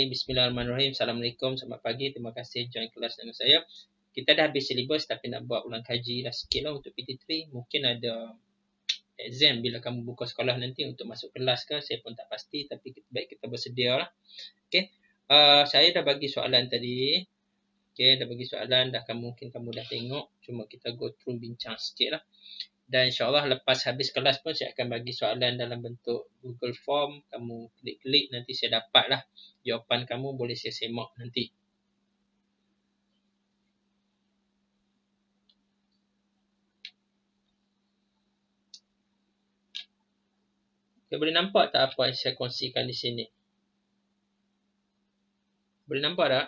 Bismillahirrahmanirrahim. Assalamualaikum, selamat pagi. Terima kasih join kelas dengan saya. Kita dah habis silibus tapi nak buat ulang kaji lah sikit lah untuk PT3. Mungkin ada exam bila kamu buka sekolah nanti untuk masuk kelas ke, saya pun tak pasti, tapi baik kita bersedia lah. Okay. Saya dah bagi soalan tadi. Okay, dah bagi soalan, mungkin kamu dah tengok. Cuma kita go through bincang sikit lah. Dan insyaAllah lepas habis kelas pun saya akan bagi soalan dalam bentuk Google Form. Kamu klik-klik, nanti saya dapat lah jawapan kamu, boleh saya semak nanti. Okay, boleh nampak tak apa yang saya kongsikan di sini? Boleh nampak tak?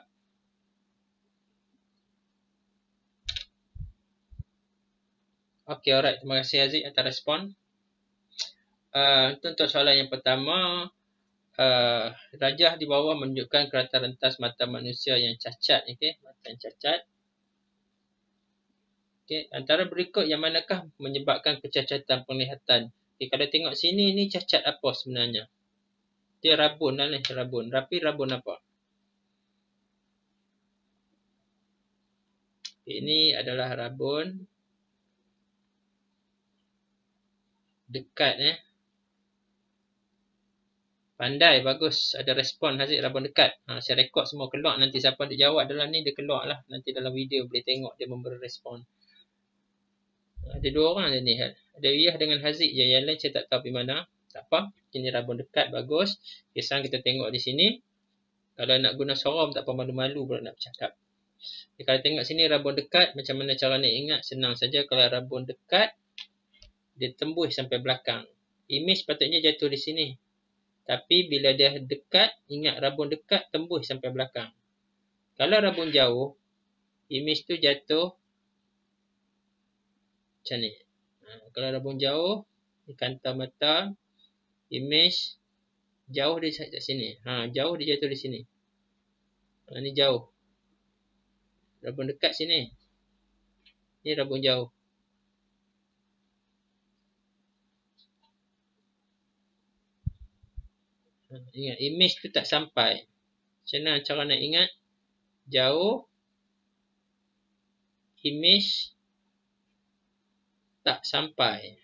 Okay, alright. Terima kasih Aziz atas respon. Untuk soalan yang pertama, rajah di bawah menunjukkan kerata rentas mata manusia yang cacat. Okay, mata yang cacat. Okay, antara berikut yang manakah menyebabkan kecacatan penglihatan? Okay, kalau tengok sini, ni cacat apa sebenarnya? Dia rabun lah ni, rabun. Tapi rabun apa? Okay, ini adalah rabun dekat. Pandai, bagus. Ada respon Haziq, rabun dekat. Saya rekod semua keluar. Nanti siapa nak jawab dalam ni, dia keluar lah. Nanti dalam video boleh tengok dia memberi respon. Ada dua orang je ni. Ada Wiyah dengan Haziq je. Yang lain saya tak tahu pergi mana. Tak apa. Ini rabun dekat, bagus. Sekarang kita tengok di sini. Kalau nak guna sorom, tak apa, malu-malu pula nak bercakap. Kalau tengok sini rabun dekat, macam mana cara nak ingat? Senang saja. Kalau rabun dekat, dia tembus sampai belakang. Imej patutnya jatuh di sini. Tapi bila dia dekat, ingat rabun dekat tembus sampai belakang. Kalau rabun jauh, imej tu jatuh macam ni. Kalau rabun jauh, di kantar mata, imej jauh dia kat sini. Jauh dia jatuh di sini. Ni jauh. Rabun dekat sini. Ni rabun jauh. Ingat, imej tu tak sampai. Macam mana cara nak ingat? Jauh, imej tak sampai.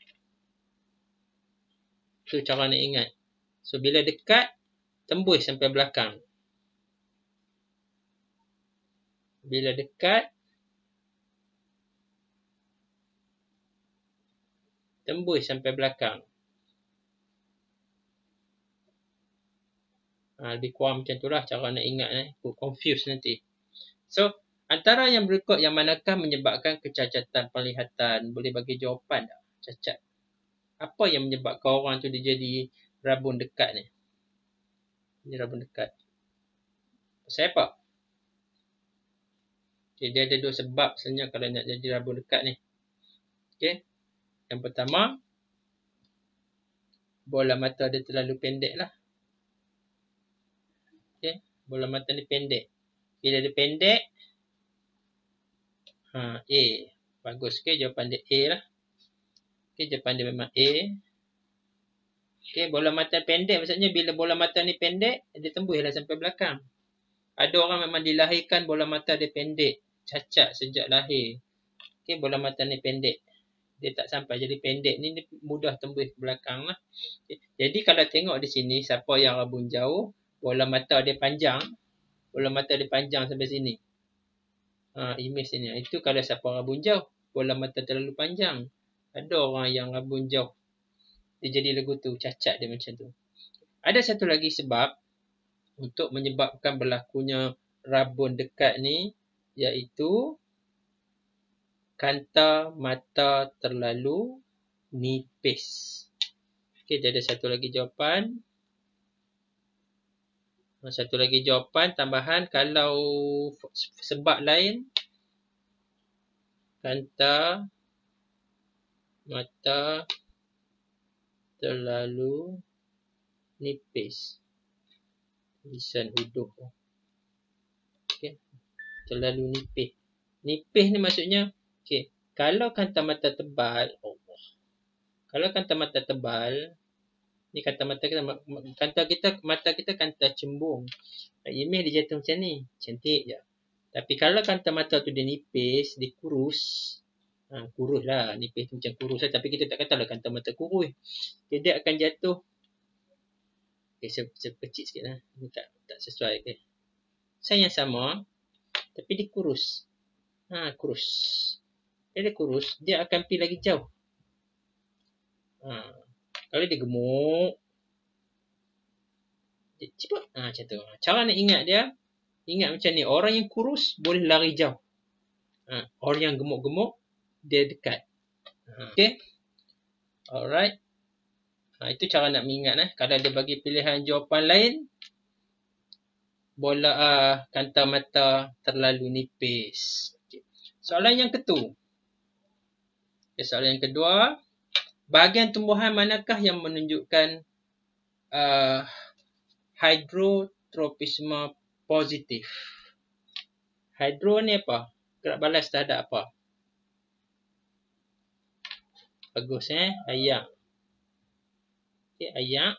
Tu cara nak ingat. So, bila dekat, tembus sampai belakang. Bila dekat, tembus sampai belakang. Lebih kurang macam tu lah cara nak ingat. Confuse nanti. So, antara yang berikut yang manakah menyebabkan kecacatan penglihatan? Boleh bagi jawapan tak? Cacat. Apa yang menyebabkan orang tu dia jadi rabun dekat ni? Ini rabun dekat. Pasal apa? Okay, dia ada dua sebab sebenarnya kalau nak jadi rabun dekat ni. Okay. Yang pertama, bola mata dia terlalu pendek lah. Okay. Bola mata ni pendek. Bila dia pendek, A. Bagus ke? Jawapan dia A lah. Okay, jawapan dia memang A. Okay, bola mata pendek maksudnya bila bola mata ni pendek, dia tembus lah sampai belakang. Ada orang memang dilahirkan bola mata dia pendek. Cacat sejak lahir. Okay, bola mata ni pendek. Dia tak sampai jadi pendek ni, dia mudah tembus ke belakang lah. Okay. Jadi kalau tengok di sini, siapa yang rabun jauh, bola mata dia panjang. Bola mata dia panjang sampai sini. Imej sini. Itu kalau siapa rabun jauh, bola mata terlalu panjang. Ada orang yang rabun jauh, dia jadi lagu tu, cacat dia macam tu. Ada satu lagi sebab untuk menyebabkan berlakunya rabun dekat ni, iaitu kantar mata terlalu nipis. Okay, dia ada satu lagi jawapan. Satu lagi jawapan tambahan, kalau sebab lain, kantar mata terlalu nipis. Tulisan huruf. Okay. Terlalu nipis. Nipis ni maksudnya, okay, kalau kantar mata tebal, kalau kantar mata tebal, Ni kanta mata kita, mata kita kanta cembung. Imej dia jatuh macam ni. Cantik je. Tapi kalau kanta mata tu dia nipis, dia kurus. Kurus lah. Nipis tu macam kurus lah. Tapi kita tak katalah kanta mata kurus. Dia akan jatuh. Okay, saya kecil sikit lah. Ni tak sesuai. Okay. Saya yang sama. Tapi dia kurus. Kurus. Dia kurus. Dia akan pergi lagi jauh. Kalau dia gemuk. Dia cepat. Macam tu. Cara nak ingat dia. Ingat macam ni. Orang yang kurus boleh lari jauh. Orang yang gemuk-gemuk. Dia dekat. Okay. Alright. Itu cara nak mengingat. Kalau dia bagi pilihan jawapan lain. Bola kanta mata terlalu nipis. Okay. Soalan yang ketu. Okay, soalan yang kedua. Bahagian tumbuhan manakah yang menunjukkan hydrotropisme positif? Hydro ni apa? Gerak balas terhadap apa? Bagus ayak. Okay, ayak.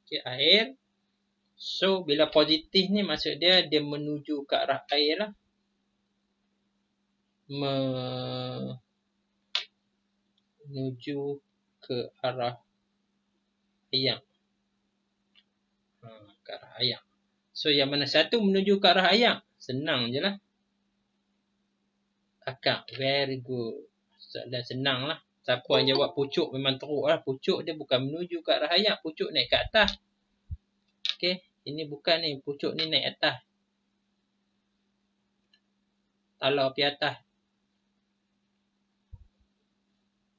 Okay, air. So, bila positif ni maksud dia menuju ke arah air lah. Menuju ke arah ayak. Ke arah ayak. So, yang mana satu menuju ke arah ayak? Senang je lah. Akak. Very good. Soalan senang lah. Siapa yang jawab pucuk memang teruk lah. Pucuk dia bukan menuju ke arah ayak. Pucuk naik ke atas. Okay. Ini bukan ni. Pucuk ni naik atas. Talau pergi atas.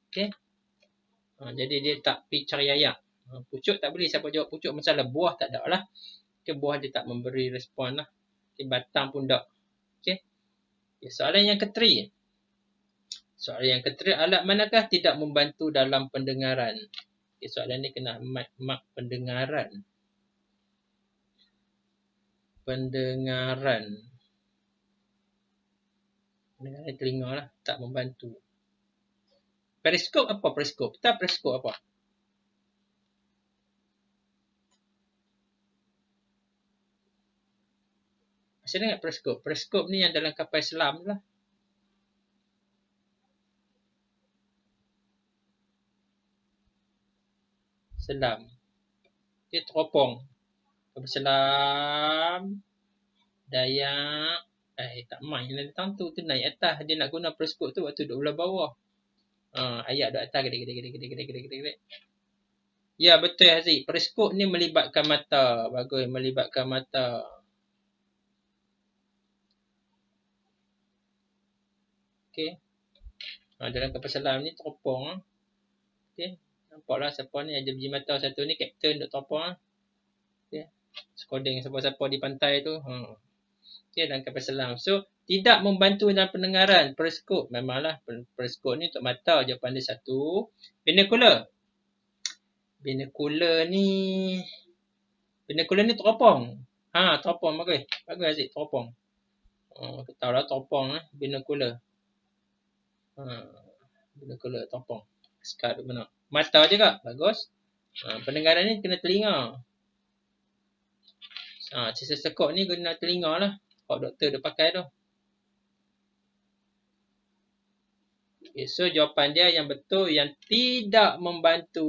Okay. Jadi dia tak pergi cari ayak. Pucuk tak boleh. Siapa jawab pucuk masalah buah tak ada lah. Okay, buah dia tak memberi respon lah. Okay, batang pun tak. Okay. Soalan yang ketiga. Soalan yang ketiga, alat manakah tidak membantu dalam pendengaran? Okay, soalan ni kena mak pendengaran. Pendengaran telinga lah. Tak membantu. Periskop apa periskop? Kita periskop apa? Saya dengar periskop. Periskop ni yang dalam kapal selam lah. Selam. Dia teropong. Kapal selam. Dayak. Tak main lah. Dia tu naik atas. Dia nak guna periskop tu waktu duduk belah bawah. Ayat duduk atas. Gede. Ya, betul Haziq. Periskop ni melibatkan mata. Bagus. Melibatkan mata. Okay. Dalam kapal selam ni teropong. Okay. Nampaklah siapa ni ada biji mata satu ni. Kapten duduk teropong. Okay. Skoding siapa-siapa di pantai tu. Okay, dalam kapal selam. So, tidak membantu dalam pendengaran. Periskop. Memanglah periskop ni untuk mata. Jawapan dia satu. Binokular. Binokular ni teropong. Teropong bagus. Bagus Aziz, teropong. Kita tahu lah teropong binokular. Binokular teropong. Sekat benar. Mata je kak. Bagus. Pendengaran ni kena telinga. Sisa sekok ni guna telinga lah. Kalau doktor dia pakai tu. Okay, so jawapan dia yang betul, yang tidak membantu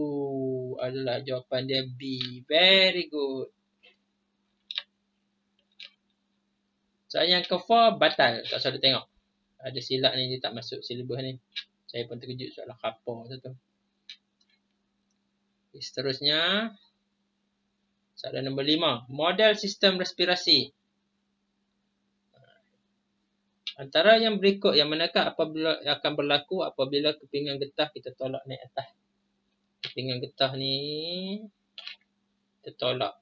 adalah jawapan dia B. Very good. Soalan yang ke-4 batal. Tak usah tengok. Ada silap ni, dia tak masuk silibus ni. Saya pun terkejut soalan apa tu. Okay, seterusnya. Soalan nombor 5. Model sistem respirasi. Antara yang berikut, yang manakah apabila akan berlaku apabila kepingan getah kita tolak naik atas. Kepingan getah ni kita tolak.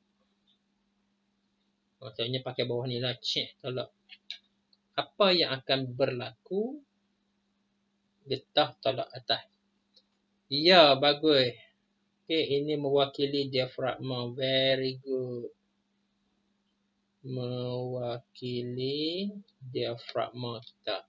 Maksudnya pakai bawah ni lah. Tolak. Apa yang akan berlaku getah tolak atas? Ya, bagus. Okay, ini mewakili diafragma. Very good. Mewakili diafragma kita.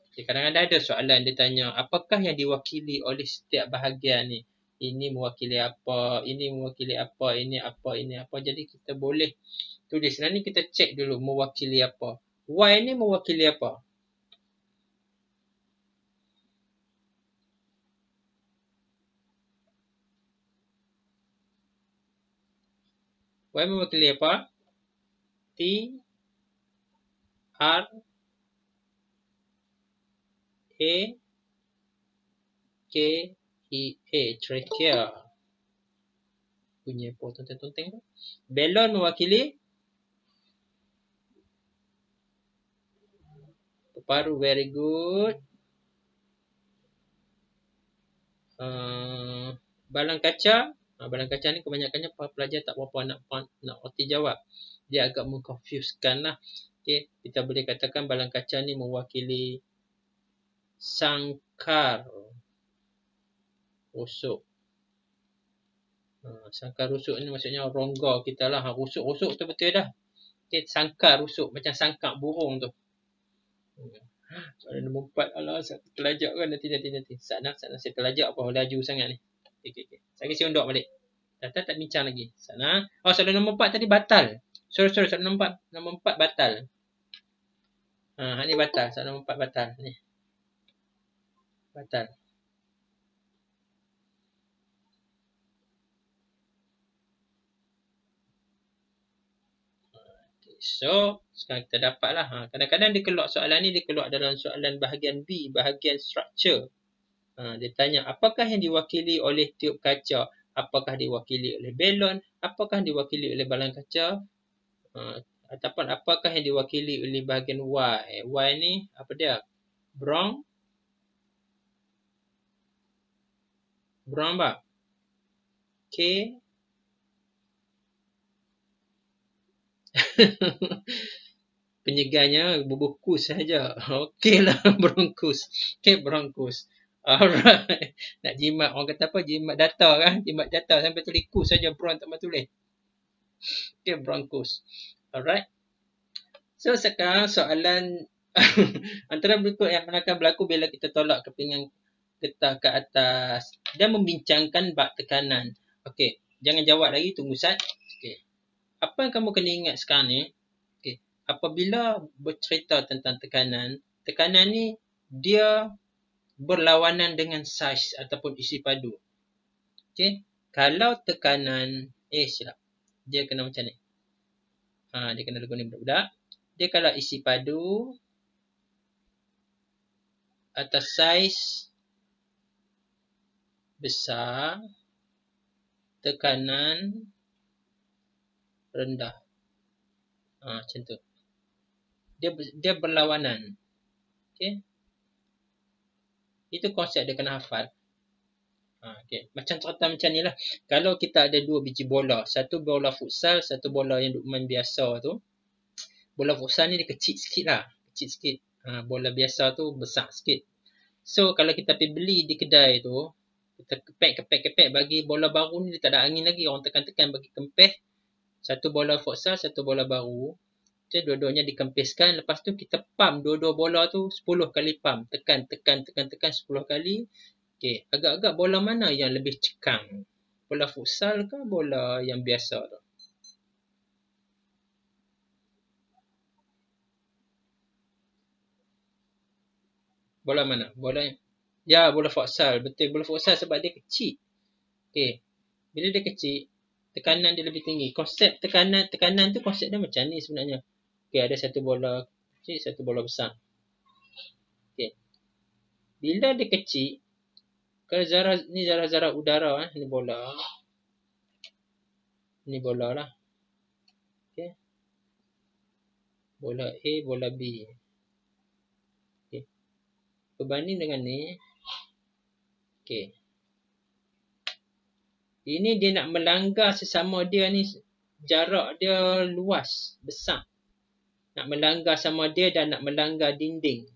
Okay, kadang-kadang ada soalan dia tanya, apakah yang diwakili oleh setiap bahagian ni? ini mewakili apa, ini mewakili apa, ini apa, ini apa. Jadi kita boleh tulis. Sekarang ni kita cek dulu mewakili apa. Y ni mewakili apa? Y mewakili apa? T, R, A, K, E, A. Trachea. Punya apa tonteng-tonteng tu. Balon mewakili paru. Very good. Balang kaca. Balang kaca ni kebanyakannya pelajar tak berapa nak erti jawab. Dia agak mengconfusekan lah. Okay. Kita boleh katakan balang kaca ni mewakili sangkar rusuk. Sangkar rusuk ni maksudnya rongga kita lah. Rusuk tu betul dah. Okay. Sangkar rusuk. Macam sangkar burung tu. Soalan nombor 4. Alah, saya terlajak kan nanti. Sana saya terlajak apa laju sangat ni. Okay. Saya kasi undur balik. Data tak bincang lagi. Sana. Oh, soalan nombor 4 tadi batal. Sorry, soalan nombor 4 batal. Ni batal. Soalan nombor 4 batal. Ni. Batal. So, sekarang kita dapatlah. Kadang-kadang dia keluar soalan ni, dia keluar dalam soalan bahagian B, bahagian structure. Dia tanya, apakah yang diwakili oleh tiup kaca? Apakah diwakili oleh balon? Apakah diwakili oleh balang kaca? Ataupun apakah yang diwakili oleh bahagian Y? Y ni, apa dia? Bronch apa? K. Penyegahnya berbukus saja. Okeylah, bronkus. Okay, bronkus. Alright. Nak jimat, orang kata apa? Jimat data kan? Jimat data sampai tulis kus saja, bron tak mahu tulis. Okay, bronkus. Alright. So, sekarang soalan antara berikut yang akan berlaku bila kita tolak kepingan getah ke atas dan membincangkan bab tekanan. Okey, jangan jawab lagi, tunggu Sat. Okey. Apa yang kamu kena ingat sekarang ni? Okey, apabila bercerita tentang tekanan, tekanan ni dia berlawanan dengan saiz ataupun isi padu. Okey, kalau tekanan silap. Dia kena macam ni. Dia kena lagu ni budak-budak. Dia kalau isi padu atas saiz besar, tekanan rendah. Macam tu. Dia berlawanan. Okey. Itu konsep dia kena hafal. Okay. Macam cerita macam ni lah. Kalau kita ada 2 biji bola. Satu bola futsal, satu bola yang duk main biasa tu. Bola futsal ni dia kecil sikit lah. Kecil sikit. Bola biasa tu besar sikit. So, kalau kita pergi beli di kedai tu, kita kepek bagi bola baru ni, dia tak ada angin lagi. Orang tekan-tekan bagi kempes. Satu bola futsal, satu bola baru. Okay, dua-duanya dikempiskan. Lepas tu kita pump dua-dua bola tu 10 kali pump. Tekan 10 kali. Okay, agak-agak bola mana yang lebih cekang? Bola futsal ke bola yang biasa tu? Bola mana? Bola futsal. Betul, bola futsal sebab dia kecil. Okay. Bila dia kecil, tekanan dia lebih tinggi. Konsep tekanan tu konsep dia macam ni sebenarnya. Okay, ada satu bola kecil, satu bola besar. Okay. Bila dia kecil, kalau zarah-zarah udara, ni bola. Ni bola lah. Okay. Bola A, bola B. Okay. Berbanding dengan ni. Okay. Ini dia nak melanggar sesama dia ni, jarak dia luas, besar. Nak melanggar sama dia dan nak melanggar dinding.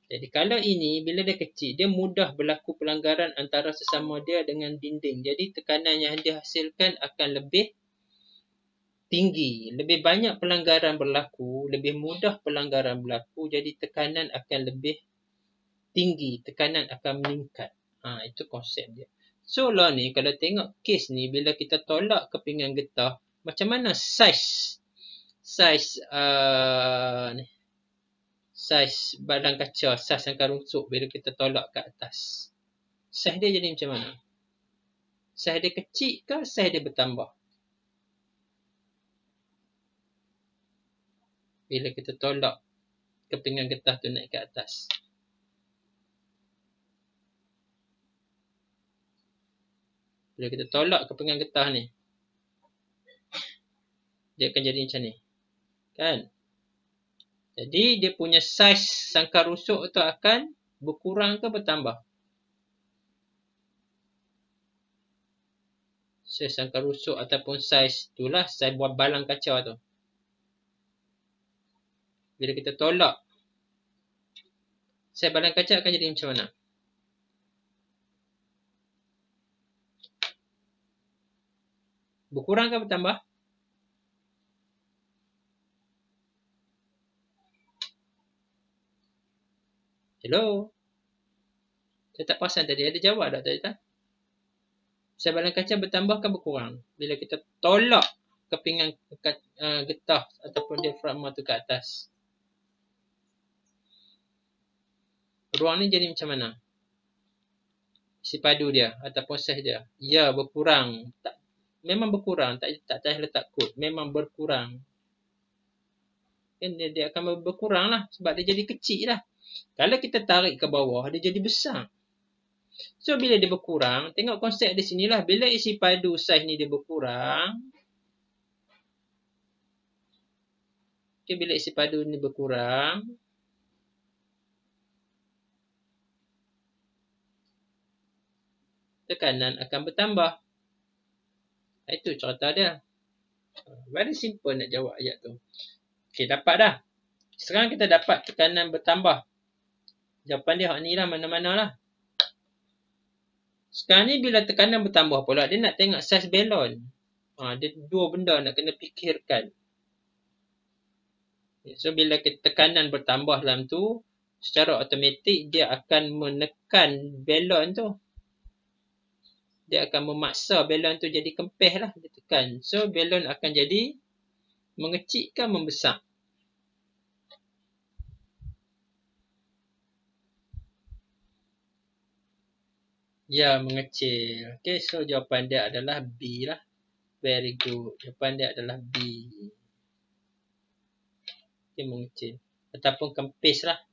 Jadi kalau ini, bila dia kecil, dia mudah berlaku pelanggaran antara sesama dia dengan dinding. Jadi tekanan yang dihasilkan akan lebih tinggi. Lebih banyak pelanggaran berlaku, lebih mudah pelanggaran berlaku. Jadi tekanan akan lebih tinggi, tekanan akan meningkat. Itu konsep dia. So lah ni kalau tengok kes ni bila kita tolak kepingan getah, macam mana saiz ni, saiz badan kaca, saiz sangkar rusuk bila kita tolak ke atas. Saiz dia jadi macam mana? Saiz dia kecil ke saiz dia bertambah? Bila kita tolak kepingan getah tu naik ke atas. Bila kita tolak kepingan getah ni, dia akan jadi macam ni. Kan? Jadi dia punya saiz sangkar rusuk tu akan berkurang ke bertambah? Saiz sangkar rusuk ataupun saiz itulah saiz buah balang kaca tu. Bila kita tolak, saiz balang kaca akan jadi macam mana? Berkurang ke bertambah? Hello? Saya tak perasan tadi. Ada jawab tak tadi? Saiz balang kaca bertambah ke berkurang? Bila kita tolak kepingan getah ataupun diafragma tu ke atas. Ruang ni jadi macam mana? Isi padu dia ataupun saiz dia. Ya, berkurang. Memang berkurang. Tak payah letak kod. Memang berkurang. Kan dia akan berkurang lah. Sebab dia jadi kecil lah. Kalau kita tarik ke bawah, dia jadi besar. So, bila dia berkurang, tengok konsep di sinilah. Bila isi padu saiz ni dia berkurang. Okay, bila isi padu ni berkurang. Tekanan akan bertambah. Itu cerita dia. Very simple nak jawab ayat tu. Okay, dapat dah. Sekarang kita dapat tekanan bertambah. Jawapan dia hak ni lah, mana-mana lah. Sekarang ni bila tekanan bertambah pula, dia nak tengok saiz belon. Dia dua benda nak kena fikirkan. So, bila tekanan bertambah dalam tu, secara automatik dia akan menekan belon tu. Dia akan memaksa belon tu jadi kempis lah. Dia tekan. So, belon akan jadi mengecil ke membesar? Ya, mengecil. Okay, so jawapan dia adalah B lah. Very good. Jawapan dia adalah B. Okay, mengecil. Ataupun kempis lah.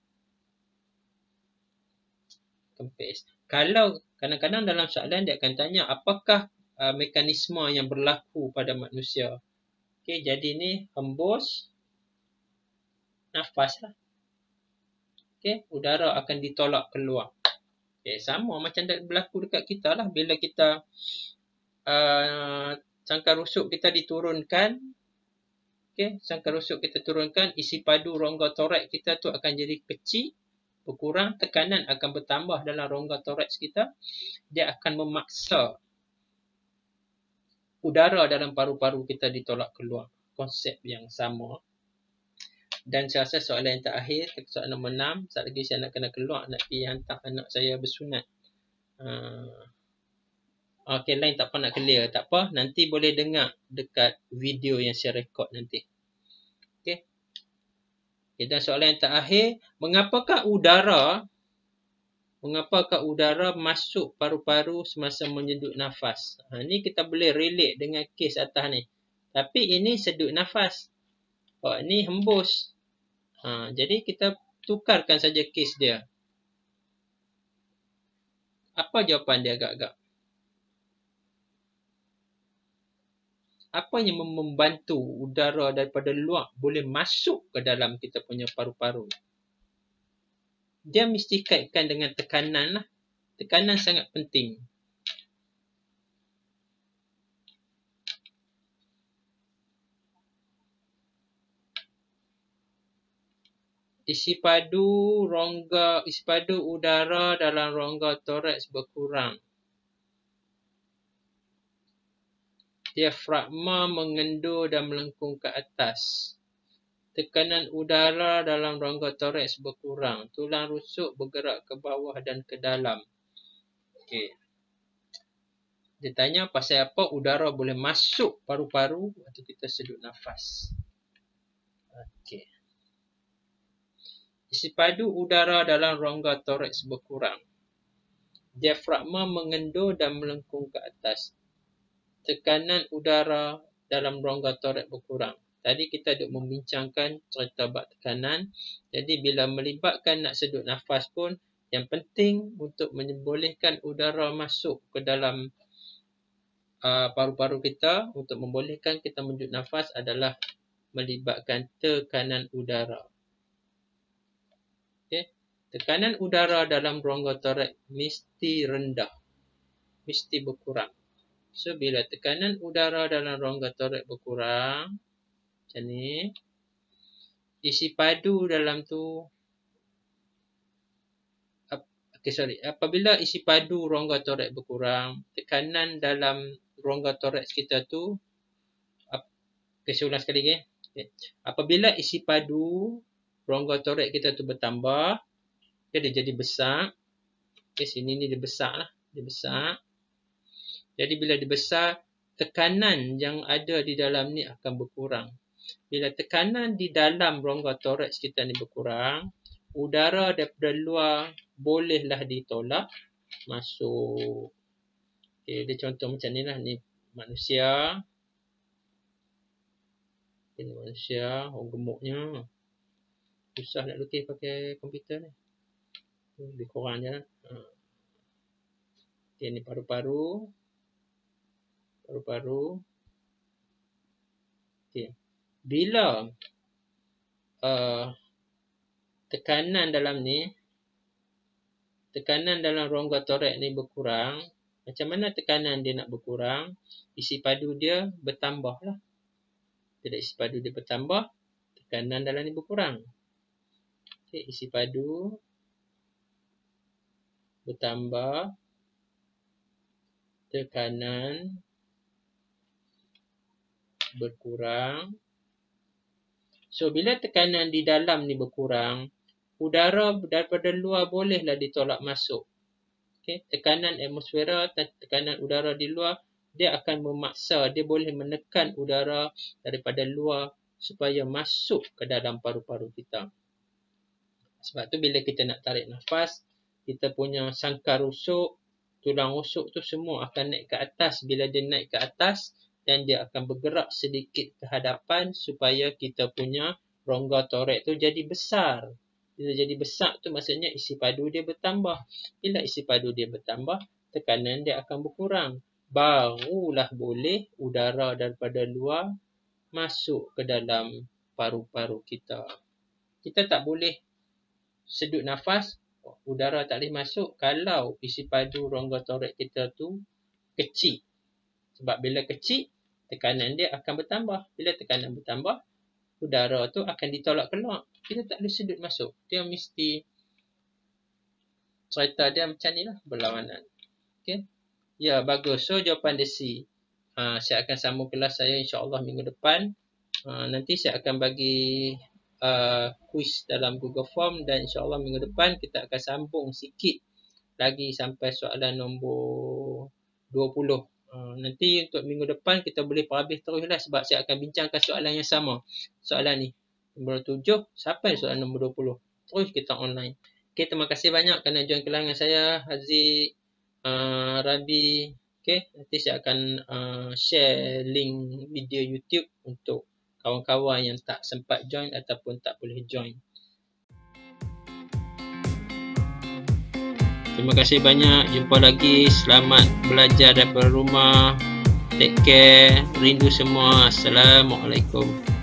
Kempis. Kalau kadang-kadang dalam soalan dia akan tanya apakah mekanisme yang berlaku pada manusia. Okay, jadi ni hembus nafas lah. Okay, udara akan ditolak keluar. Okay, sama macam berlaku dekat kita lah. Bila kita sangkar rusuk kita diturunkan. Okay, sangkar rusuk kita turunkan. Isi padu rongga toraks kita tu akan jadi kecil. Berkurang. Tekanan akan bertambah dalam rongga toraks kita. Dia akan memaksa udara dalam paru-paru kita ditolak keluar. Konsep yang sama. Dan saya rasa soalan yang terakhir, soalan nombor 6. Saat lagi saya nak kena keluar, nak pergi hantar anak saya bersunat. Okay, lain tak apa nak clear. Tak apa, nanti boleh dengar dekat video yang saya rekod nanti. Okay. Okay, dan soalan yang terakhir, mengapakah udara masuk paru-paru semasa menyedut nafas? Ni kita boleh relate dengan kes atas ni. Tapi ini sedut nafas. Ni hembus. Jadi kita tukarkan saja kes dia. Apa jawapan dia agak-agak? Apa yang membantu udara daripada luar boleh masuk ke dalam kita punya paru-paru? Dia mesti kaitkan dengan tekanan lah. Tekanan sangat penting. Isi padu udara dalam rongga toraks berkurang. Diafragma mengendur dan melengkung ke atas. Tekanan udara dalam rongga toraks berkurang. Tulang rusuk bergerak ke bawah dan ke dalam. Okey. Dia tanya pasal apa udara boleh masuk paru-paru waktu kita sedut nafas. Okey. Isi padu udara dalam rongga toraks berkurang. Diafragma mengendur dan melengkung ke atas. Tekanan udara dalam rongga toraks berkurang. Tadi kita duk membincangkan cerita bab tekanan. Jadi bila melibatkan nak sedut nafas pun, yang penting untuk membolehkan udara masuk ke dalam paru-paru kita, untuk membolehkan kita menjut nafas adalah melibatkan tekanan udara. Okay. Tekanan udara dalam rongga toraks mesti rendah, mesti berkurang. So bila tekanan udara dalam rongga toraks berkurang, macam ni, isi padu dalam tu, apabila isi padu rongga toraks berkurang, tekanan dalam rongga toraks kita tu, saya ulang sekali lagi. Okay. Apabila isi padu rongga toraks kita tu bertambah, dia jadi besar. Okay, sini ni dia besar lah. Dia besar. Jadi bila dia besar, tekanan yang ada di dalam ni akan berkurang. Bila tekanan di dalam rongga toraks kita ni berkurang, udara daripada luar bolehlah ditolak masuk. Okay, dia contoh macam ni lah. Ni manusia. Ini manusia. Oh, gemuknya. Susah nak lukis pakai komputer ni. Lebih kurang je lah. Okay, ni paru-paru. Paru-paru. Okay. Bila tekanan dalam ni, tekanan dalam rongga toraks ni berkurang, macam mana tekanan dia nak berkurang? Isi padu dia bertambah lah. Bila isi padu dia bertambah, tekanan dalam ni berkurang. Okay, isi padu bertambah, tekanan berkurang. So, bila tekanan di dalam ni berkurang, udara daripada luar bolehlah ditolak masuk. Okay. Tekanan atmosfera, tekanan udara di luar, dia akan memaksa, dia boleh menekan udara daripada luar supaya masuk ke dalam paru-paru kita. Sebab tu bila kita nak tarik nafas, kita punya sangkar rusuk, tulang rusuk tu semua akan naik ke atas. Bila dia naik ke atas, dan dia akan bergerak sedikit ke hadapan supaya kita punya rongga toraks tu jadi besar. Bila jadi besar tu maksudnya isi padu dia bertambah. Bila isi padu dia bertambah, tekanan dia akan berkurang. Barulah boleh udara daripada luar masuk ke dalam paru-paru kita. Kita tak boleh sedut nafas, udara tak boleh masuk kalau isi padu rongga toraks kita tu kecil. Sebab bila kecil, tekanan dia akan bertambah. Bila tekanan bertambah, udara tu akan ditolak keluar. Kita tak boleh sedut masuk. Dia mesti, cerita dia macam ni lah, berlawanan. Okay. Ya, bagus. So, jawapan dia C. Saya akan sambung kelas saya insyaAllah minggu depan. Nanti saya akan bagi quiz dalam Google Form dan insyaAllah minggu depan kita akan sambung sikit lagi sampai soalan nombor 20. Nanti untuk minggu depan kita boleh perhabis teruslah sebab saya akan bincangkan soalan yang sama. Soalan ni nombor 7 sampai soalan nombor 20. Terus kita online. Okay, terima kasih banyak kerana join kelas dengan saya, Haziq, Rabi. Okay, nanti saya akan share link video YouTube untuk kawan-kawan yang tak sempat join ataupun tak boleh join. Terima kasih banyak. Jumpa lagi. Selamat belajar daripada rumah. Take care. Rindu semua. Assalamualaikum.